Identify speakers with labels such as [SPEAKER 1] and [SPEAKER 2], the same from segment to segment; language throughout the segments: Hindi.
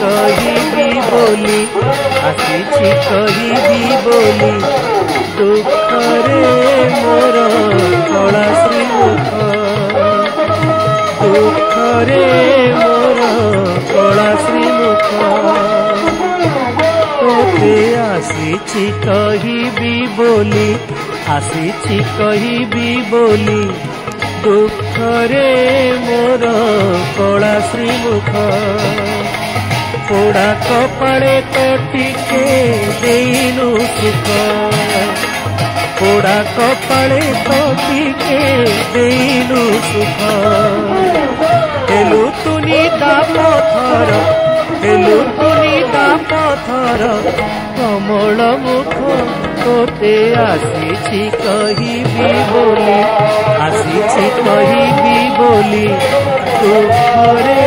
[SPEAKER 1] କହିବି ବୋଲି ଆସିଛି କହିବି ବୋଲି ଦୁଃଖରେ ମୋର କଳା ଶ୍ରୀମୁଖ ଦୁଃଖରେ ମୋର କଳା ଶ୍ରୀମୁଖ ତୋତେ ଆସିଛି କହିବି ବୋଲି ଆସିଛି କହିବି ବୋଲି ଦୁଃଖରେ ମୋର କଳା ଶ୍ରୀମୁଖ ପୋଡ଼ା କପାଳେ ତ ଟିକେ ଦେଇନୁ ସୁଖ ପୋଡ଼ା କପାଳେ ତ ଟିକେ ଦେଇନୁ ସୁଖ ହେଲୁ ତୁନି ପଥର ହେଲୁ ତୁନି ପଥର କମଳ ମୁଖ ତୋତେ ଆସିଛି କହିବି ବୋଲି ଆସିଛି କହିବି ବୋଲି ଦୁଃଖରେ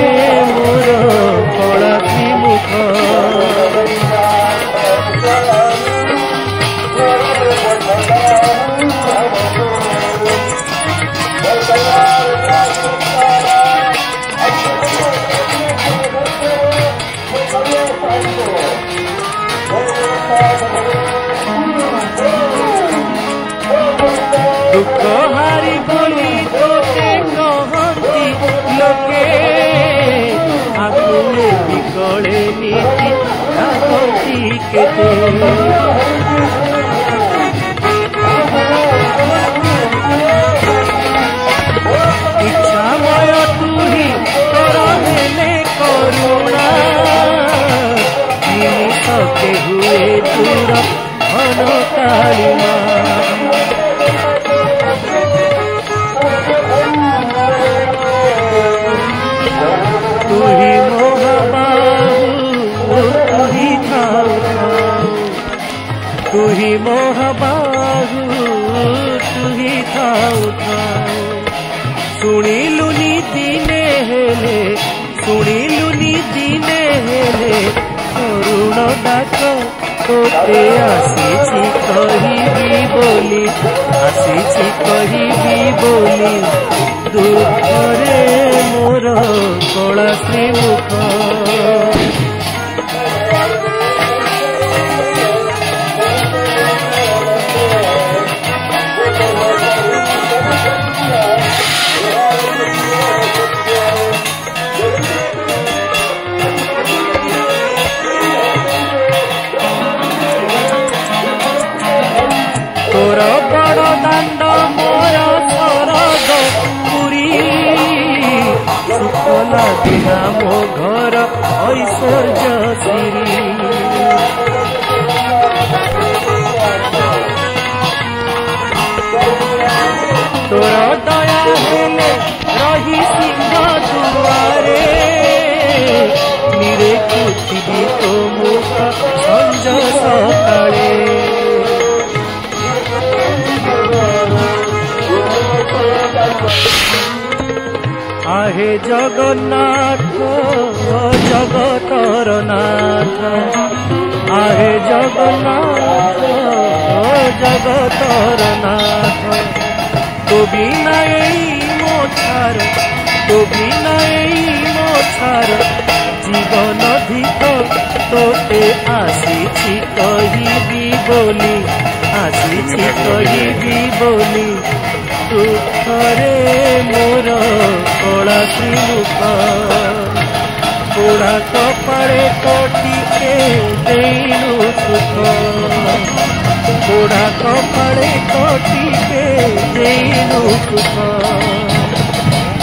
[SPEAKER 1] ମୋର କଳା ଶ୍ରୀମୁଖ ଦୁଃଖ ହାରି ବୋଲି ତୋତେ କହନ୍ତି ଲୋକେ ଆଗୁରେ ବିକଳେ ନୀତି ରାଗନ୍ତି କେତେ ଇଚ୍ଛାମୟ ତୁହି ତୋର ହେଲେ କରୁଣା ଜିନିଷକେ ହୁଏ ଦୂର ଘନ କାଳିମା तुही मोहबाहू तुही थाऊ तुही मोहबाहू तुही थाऊ शुणिलुनी दिने हेले शुणिलुनी दिने हेले करुण डाक तोते आसीछि कहिबी बोली आसीछि कहिबी बोली दुःखरे मोर कला श्रीमुख तोर बड़ दाण्ड मोर सरग पुरी सुख लागिला मो घर ऐश्वर्य श्री तोर दया हेले रही सिंह दुआरे निरे खुथिबी तो मुख संज सकाळे आहे जगन्नाथ जगतर नाथ आहे जगन्नाथ जगतर नाथ तो बिना मो छार तो बिना मो छार जीवन धिक तोते आसीछि कहिबी बोली आसीछि कहिबी बोली दुःखरे मोर कला श्रीमुख पोड़ा कपाळे कोटिके देनु सुख पोड़ा कपाळे कोटिके देनु सुख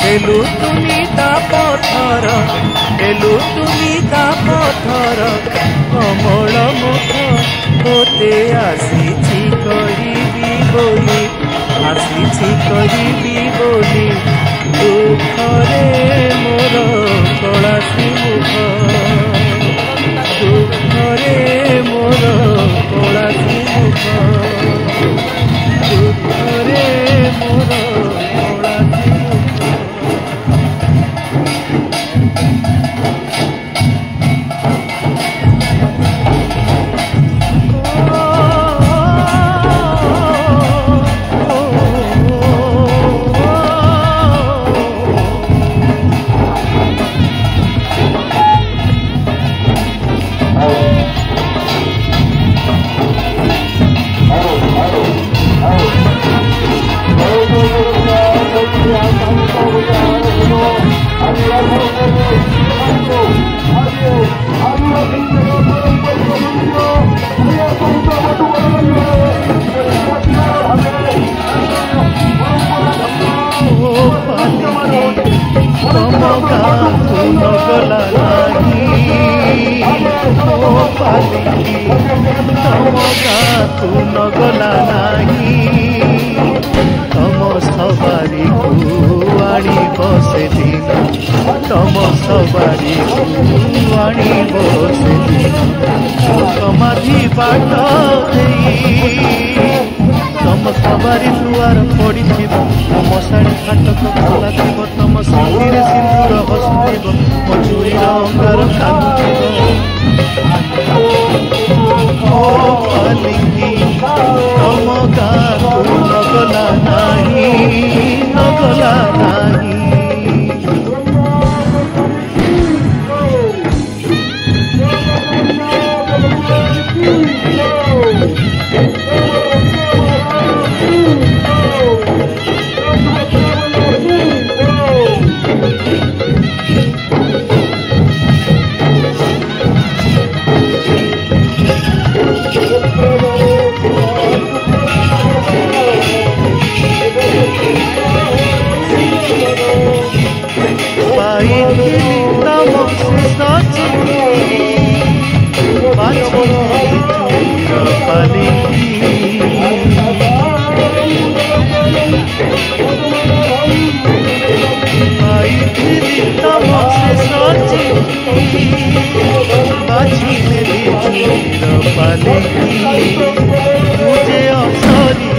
[SPEAKER 1] देलु तुमी ता पथर देलु तुमी ता पथर कमल मुख तोते आसीछि कहिबी बोली आसीछि कहिबी बोली दुःखरे मोर कला श्रीमुख दुःखरे मोर कला श्रीमुख दुःखरे मोर कला श्रीमुख ପାଲିଙ୍କି ତମ ଗାଁକୁ ନଗଲା ନାହିଁ ତମ ସବାରିକୁ ଆଣିବ ସେଦିନ ତମ ସବାରିକୁ ଆଣିବ ସେଦିନ ସମାଧି ବାଟ ଦେଇ ତମ ସବାରି ଦୁଆର ପଡ଼ିଥିବ ତମ ଶାଢ଼ୀ ଫାଟକ ଖୋଲା ଥିବ ତମ ସିନ୍ଧିରେ ସିନ୍ଦୁର ହସୁଥିବ ମୋ ଚୁରିର ଅଙ୍ଗାର କାନ୍ଦୁଥିବ ଓ ପାଲିଙ୍କି ତମ ଗାଁକୁ ନଗଲା ନାହିଁ ନଗଲା ନାହିଁ मुझे असरी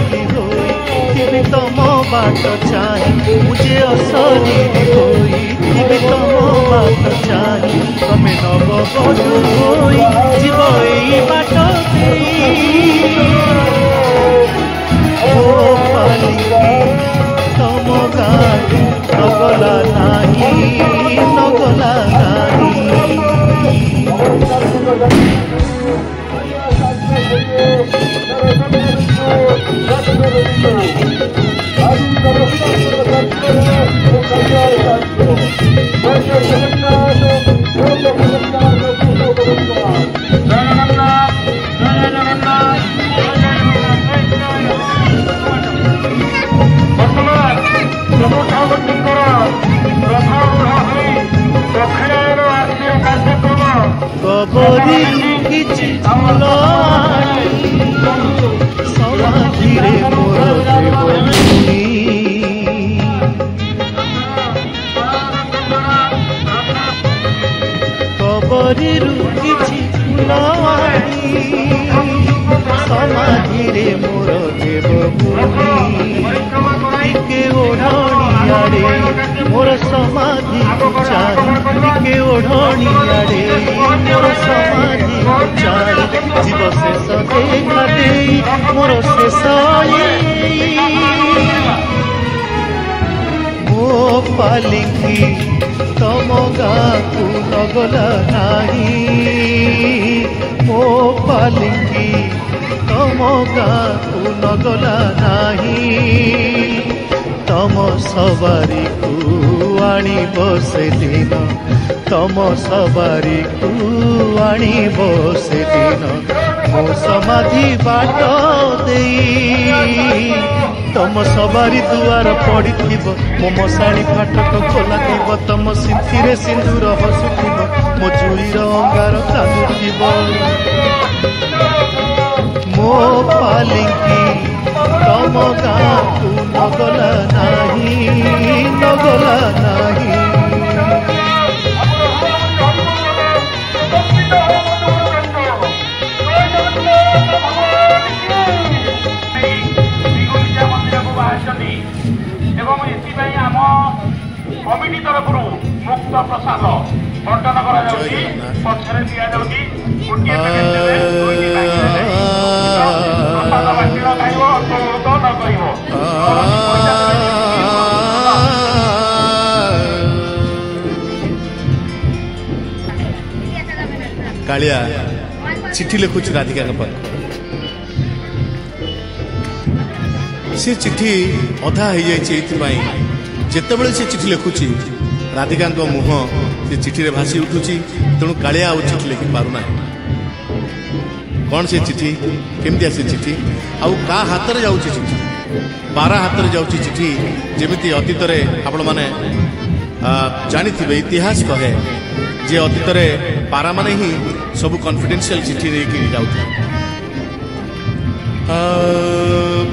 [SPEAKER 1] होई तम बाट चाहे मुझे असरी होई तम बाट चाहे तमें नव बधू होई जीव एई बाट ओ पालिकी तम गाँ नगला नाही नगला नाही कबरी लुकिछि समाधिरे मोर देवभूमि कबरी लुकिछि समाधिरे मोर देवभूमि के ओढ़णियारे मोर समाधि चाहे के ओढ़णियारे मोर समाधि चाहे जीव शेष देखा दे मोर शेष मो पालिकी तम गाँको नगला नाही मो पालिकी तम गाँको नगला नाही तम सवारी को आनिब सेदिन तम सवारी को आनिब सेदिन मो समाधि बाट देई तम सवारी दुआर पड़िथिब मो मशाणी फाटक खोला थिब तम सिंथिरे सिंदूर हसुथिब मो चूड़ीर अंगार कांदुथिब मो पालिकी तम गाँको नगला नाही नगला नाही
[SPEAKER 2] कमिटी तरफ मुक्त प्रसाद बंटन पक्षर दि जाऊँगी प्रसाद बांटन खाइब तो न कह
[SPEAKER 3] कालिया चिट्ठी लिखुच राधिका पाख सी चिट्ठी अधा हो जाए जितेबले से चिट्ठी लिखुची राधिका मुह से चिट्ठी भासी उठुची तेणु कालिया आ चिट्ठी लिखि पारुना कौन से चिट्ठी केमती आसी चिट्ठी आउ का हाथ में जाऊँगी चिट्ठी बारा हाथ में जाऊँगी चिट्ठी जमी अतीत आपण मैंने जानी इतिहास कहे जे अतीत पारा माने ही सब कॉन्फिडेंशियल चिट्ठी लेके जाउथि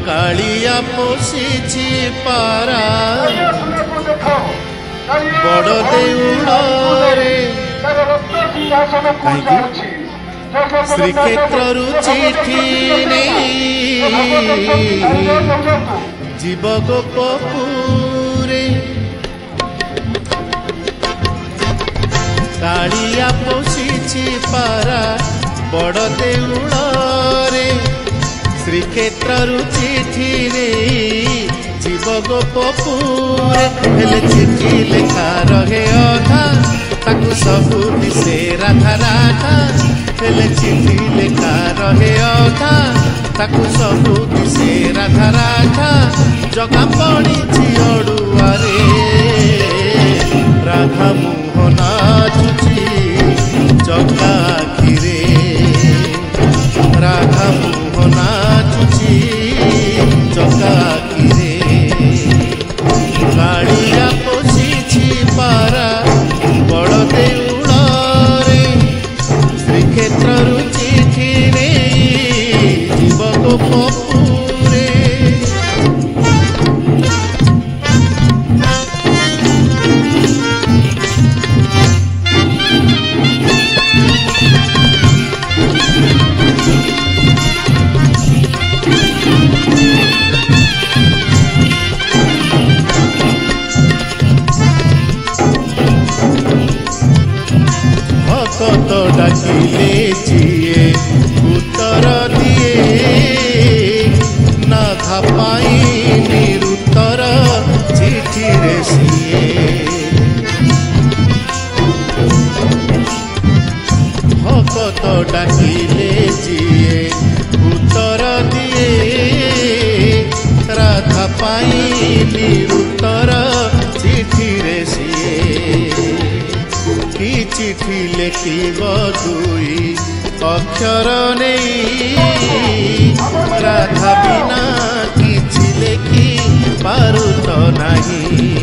[SPEAKER 3] कालिया पोषिछि पारा बड़ देउଳରେ श्रीक्षेत्रु चिठी जीव गोपपुरे कालिया पोषिछि पारा बड़ देउଳରେ श्रीक्षेत्रु चिठी जीव गोपपुरे हेले चिठी लेखा रहे अधा ताकू सबू दिसे राधा राधा हेले चिठी लेखा रहे अधा ताकू सबू दिसे राधा राधा जगा पड़िछि अड़ुआरे राधा मुह नाचुछि जगा आखिरे राधा मुह नाचुछि जगा आखिरे कालिया पोषिछि पारा बड़ देउଳରେ श्रीक्षेत्रु चिठी जीव गोपपुरे भक्त डाकिले जिए उत्तर दिए नाथा पाई निरुत्तर चिठी रे सिए भक्त डाकिले जिए उत्तर दिए राधा पाई निरुत्तर चिठी रे सिए की चिठी लेखिब दुई अक्षर नहीं राधा बिना किछि लेखि पारु तो नहीं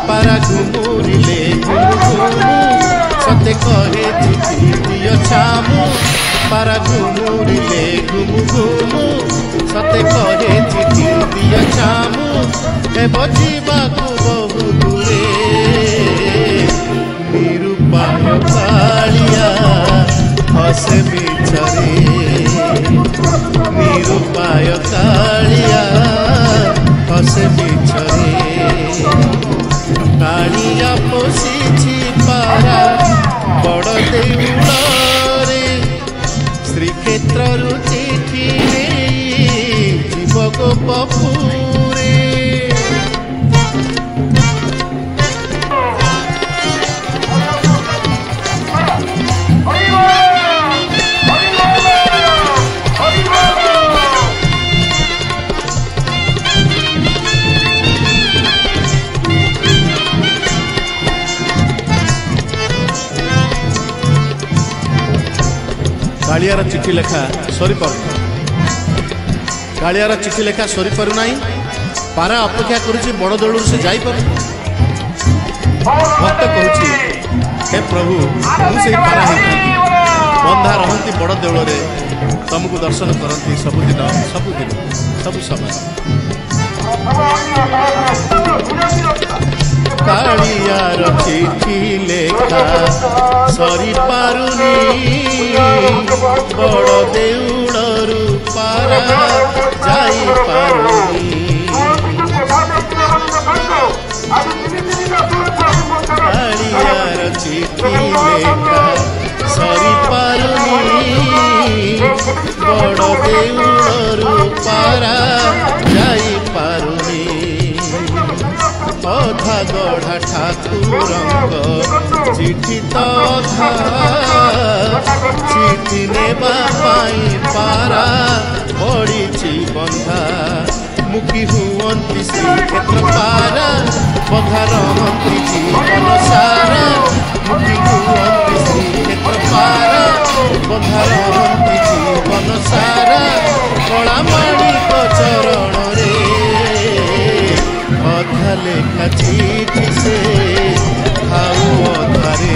[SPEAKER 3] पारा घुमुरिले घुमु सते कहे चिठी दियो छामु पारा घुमुरिले घुमु घुमु सते कहे चिठी दियो छामु हे बजिबाकु बहु दूरे निरूपाय कालिया हसे बिछरे निरूपाय कालिया हसे बिछरे कालिया पोषिछि पारा बड़ देउଳରେ श्रीक्षेत्रु चिठी जीव गोपपुरे कालियार चिठी लेखा सरी कालियार चिठी लेखा सरी पारु नाही पारा अपेक्षा करुछि बड़ देउळ से जाई पारु भक्त कहूछि हे प्रभु मुझे पारा बंधा रहती बड़ देउळ रे तुमको दर्शन करती सबुदिन सब समय कालियार चिठी लेखा सरी पारुनी बड़ देउळरू पारा जाई पारुनी कालियार चिठी लेखा सरी पारुनी बड़ देउळरू पारा जाई पारुनी अधा गढ़ा ठाकुरंग चिठी तथा चिठी नेबा पाई पारा पड़िछि बंधा मुखी हुअंती श्रीक्षेत्र पारा बंधा रहंती जीवन सारा मुखी हुअंती श्रीक्षेत्र पारा बंधा रहंती जीवन सारा कला माणिक चरण रे अधा लेखा चिठी से खाऊ अधारे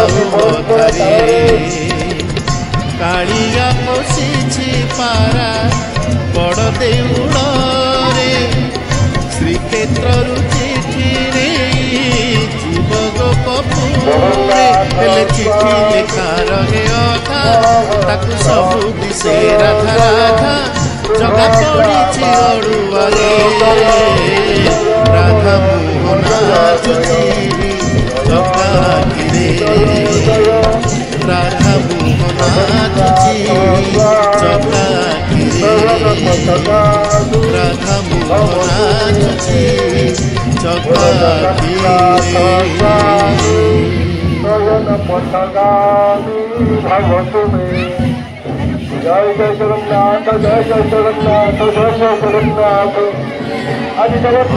[SPEAKER 3] ଅଧାରେ କାଳିଆ ପଶିଛି ପାରା ବଡ଼ ଦେଉଳରେ ଶ୍ରୀକ୍ଷେତ୍ରରୁ ଚିଠିରେ ଯିବ ଗୋପପୁରେ ହେଲେ ଚିଠି ଲେଖା ରହେ ଅଧା ତାକୁ ସବୁ ଦିଶେ ରାଧା ରାଧା ଜଗା ପଡ଼ିଛି ଅଡ଼ୁଆରେ ରାଧା ମୋହନ ନାଚୁଛି ଜଗା ଆଖିରେ ରାଧା ମୋହନ ନାଚୁଛି ଜଗା ଆଖିରେ ରାଧା ମୋହନ ନାଚୁଛି ଜଗା ଆଖିରେ
[SPEAKER 2] जय जय जगन्नाथ जय जय जगन्नाथ जय जय जगन्नाथ आज जगत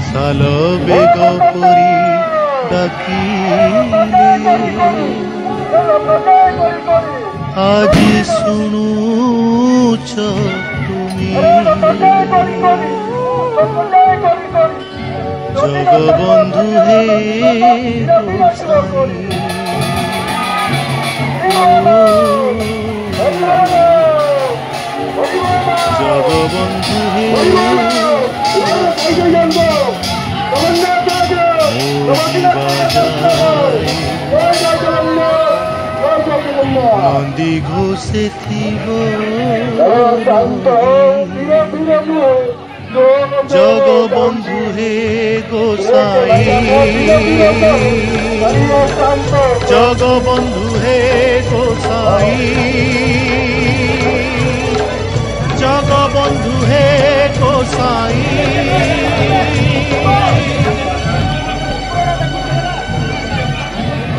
[SPEAKER 1] साल बेग पुरी डाकी आज शुणुच तुमी जगबंधु हे जगबंधु हे नंदी घोषे जगबंधु हे गोसाई जगबंधु हे गोसाई जगबंधु हे गोसाई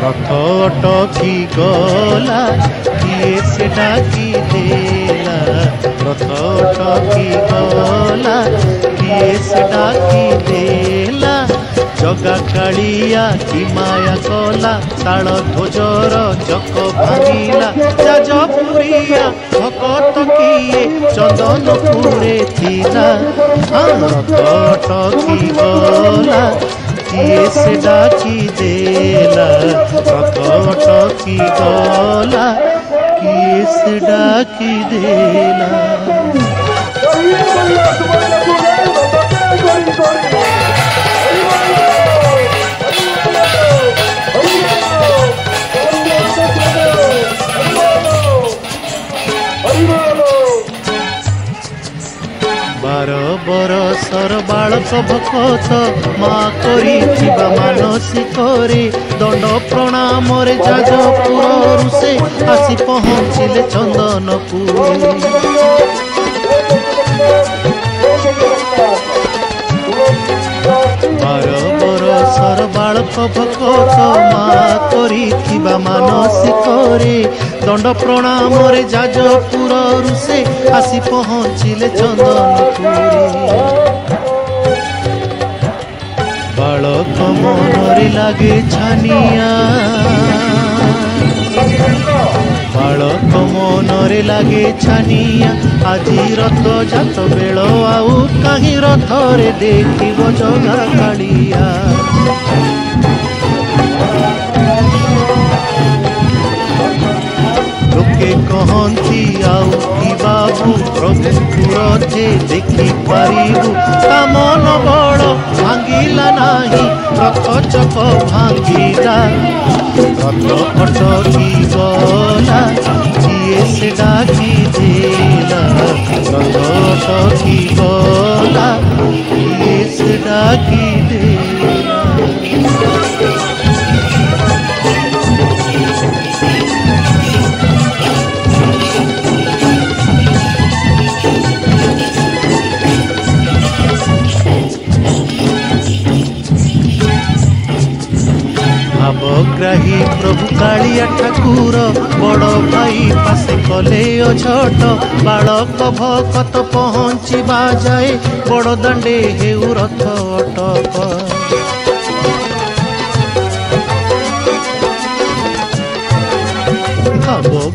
[SPEAKER 1] रथ अटकी गला किए से डाकी देला रथ अटकी गला किए से डाकी देला जगा कालिया की माया कला ताल ध्वजर चक भांगिला जाजपुरिया भकत किए चंदनपुरे थिला रथ अटकी गला किए से डाकी देला रथ अटकी गला किए से डाकी देला बरसर बालक भक्त माँ करी मानसिक दंड प्रणाम जाजपुर से आसी पहुँचिले चंदनपुर बरसर बालक भक्त माँ करी मानसिक दंड प्रणाम जाजपुर से आसी पहुँचिले चंदनपुरी बालक मनरे लागे छानिया बालक मनरे लागे छानिया आजी रथ जात बेल आउ कहीं रथरे देखिब जगा कालिया लोके कहती आउ कि बाबू प्रभु रथे देखि पारिबु ता मन बड़ भांगिला नाही रथ चक भांगिला रथ अटकी गला किए से डाकी देला रथ अटकी गला किए से डाकी देला भावग्राही प्रभु कालिया ठाकुर बड़ भाई पासे कले अझट बालक भकत पहुँचवा जाए बड़ दांडे हेउ रथ अटक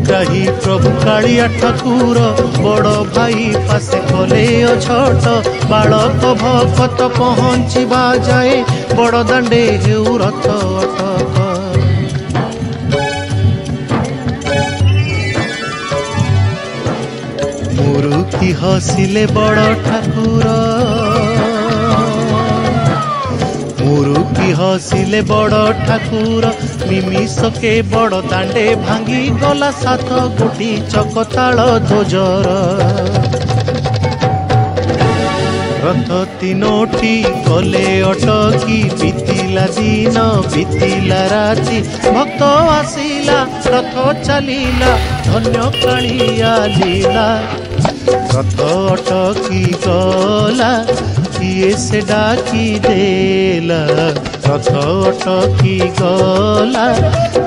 [SPEAKER 1] ग्राही प्रभु कालिया ठाकुर बड़ भाई पासे कले अछट बालक भकत पहुँचवा जाए बड़ दांडे हेउ रथ अटक मुरुकी हसिले बड़ ठाकुर मुरुकी हसिले बड़ ठाकुर निमिषके बड़ दांडे भांगी गला 7 गोटी चकताल ध्वजर रथ 3टी गले अटकी बीतिला दिन बीतिला राति भक्त आसिला रथ चलिला धन्य कालिया लीला रथ अटकी गला किए से डाकी देला रथ अटकी गला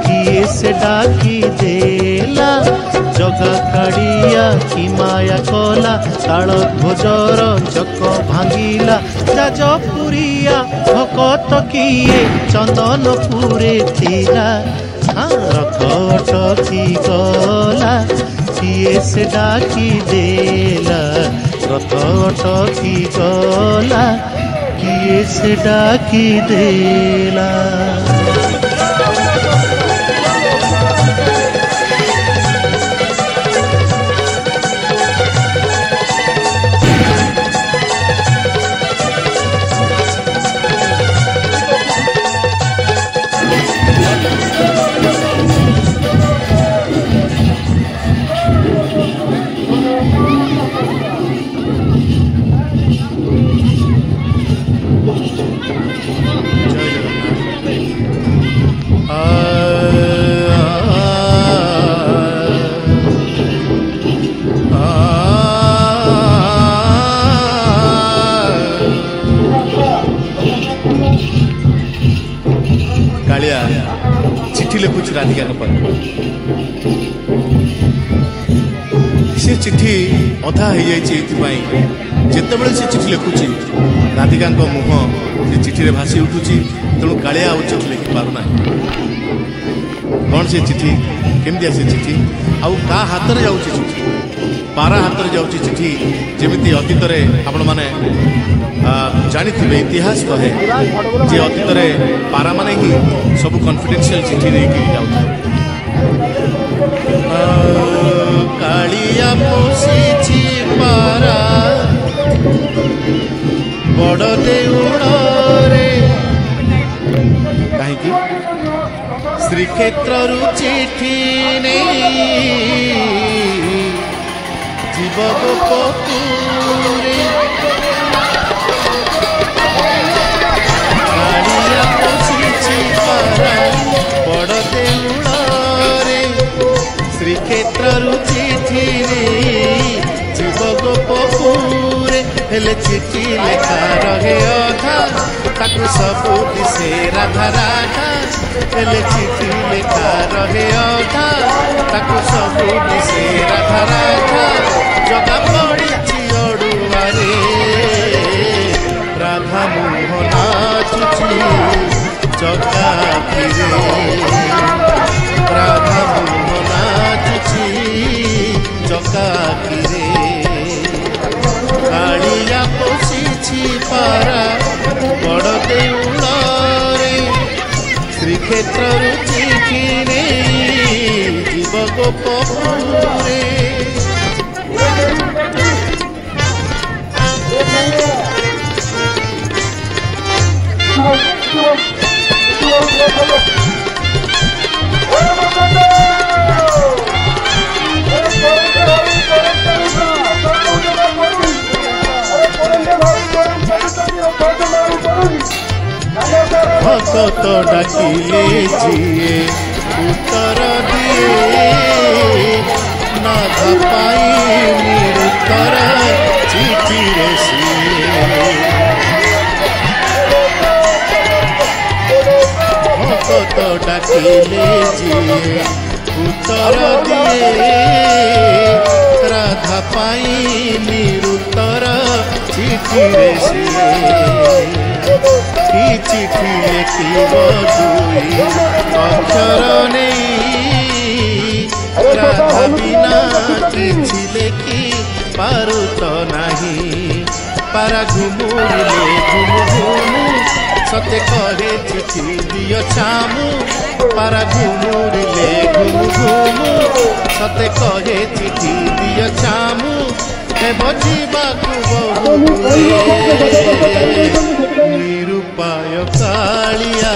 [SPEAKER 1] किए से डाकी देला जगा काड़िया कि माया कला ताल ध्वजर चक भांगिला जाजपुरिया भकत किए चंदनपुरे थिला रथ अटकी गला किए से डाकी देला रथ अटकी गला किए से डाकी देला चिट्ठी लिखुच राधिका से चिट्ठी अधा हो जितेबाला से चिट्ठी लिखुची राधिका मुह से चिट्ठी भासी उठुची तेणु कालिया उच्च लिखि पारना कौन से चिट्ठी केमती से चिट्ठी आउ का हाथ में जाऊँगी चिट्ठी पारा हाथ में जाऊँगी चिट्ठी जमी अतीत आपण मैंने जानी इतिहास कहे जे अतीत पारा माने ही सब कॉन्फिडेंशियल चिट्ठी देके जाउथि कालिया पोसी पारा बड़ देउड़ रे कहीं श्रीक्षेत्र रु चिट्ठी जीव गोपपुरे कालिया पोसी पारा बड़ देउड़ रे श्रीक्षेत्र रु चिट्ठी जीव गोपपुरे हेले चिट्ठी लेखा रहे अधा ताकू सबू दिसे राधा राधा हेले चिट्ठी लेखा रहे अधा ताकू सबू दिसे राधा राधा जगा पड़ी अड़ुआरे राधा मोहन नाचुची जगा फिरे राधा मोहन नाचुची जगा फिरे कालिया पोसी पारा बड़ देउड़ रे श्रीक्षेत्र रु चिट्ठी जीव गोपपुरे भक्त डाकिले जिए उत्तर दिए नाथ पाई निरुत्तर चिट्ठी रे भक्त डाकिले जिए उत्तर दिए राधा पाई निरुत्तर चिट्ठी रे चिट्ठी लिखिब दुई अक्षर नहीं
[SPEAKER 3] ରାଧା ବିନା ଚିଠି ଲେଖି ପାରୁତ ନାହିଁ ପାରା ଘୁମୁରିଲେ ଘୁମୁ ଘୁମୁ ସତେ କହେ ଚିଠି ଦିଅ ଛାମୁ ପାରା ଘୁମୁରିଲେ ଘୁମୁ ଘୁମୁ ସତେ କହେ ଚିଠି ଦିଅ ଛାମୁ ହେବ ଯିବାକୁ ବହୁ ନିରୁପାୟ କାଳିଆ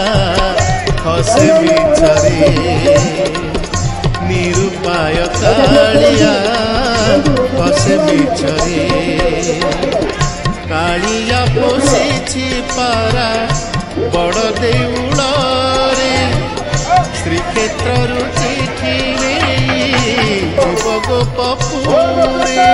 [SPEAKER 3] ହସେ ମିଛରେ ନିରୁପାୟ କାଳିଆ ହସେ ମିଛରେ କାଳିଆ ପୋଷିଛି ପାରା ବଡ଼ ଦେଉଳରେ ଶ୍ରୀକ୍ଷେତ୍ରରୁ ଚିଠି ନେଇ ଯିବ ଗୋପପୁରେ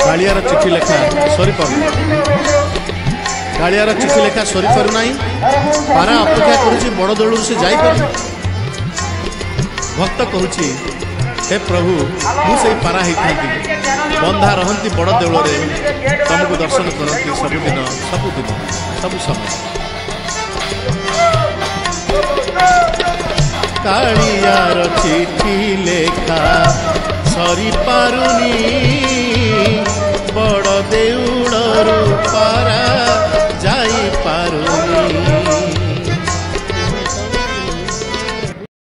[SPEAKER 3] କାଳିଆର ଚିଠି ଲେଖା ସରିପାରୁ କାଳିଆର ଚିଠି ଲେଖା ସରିପାରୁନାହିଁ ପାରା ଅପେକ୍ଷା କରୁଛି ବଡ଼ ଦେଉଳରୁ ସେ ଯାଇପାରୁନି ଭକ୍ତ କହୁଛି ହେ ପ୍ରଭୁ ମୁଁ ସେଇ ପାରା ହେଇଥାନ୍ତି ବନ୍ଧା ରହନ୍ତି ବଡ଼ ଦେଉଳରେ ତମକୁ ଦର୍ଶନ କରନ୍ତି ସବୁଦିନ ସବୁ ସମୟ କାଳିଆର ଚିଠି ଲେଖା ସରିପାରୁନି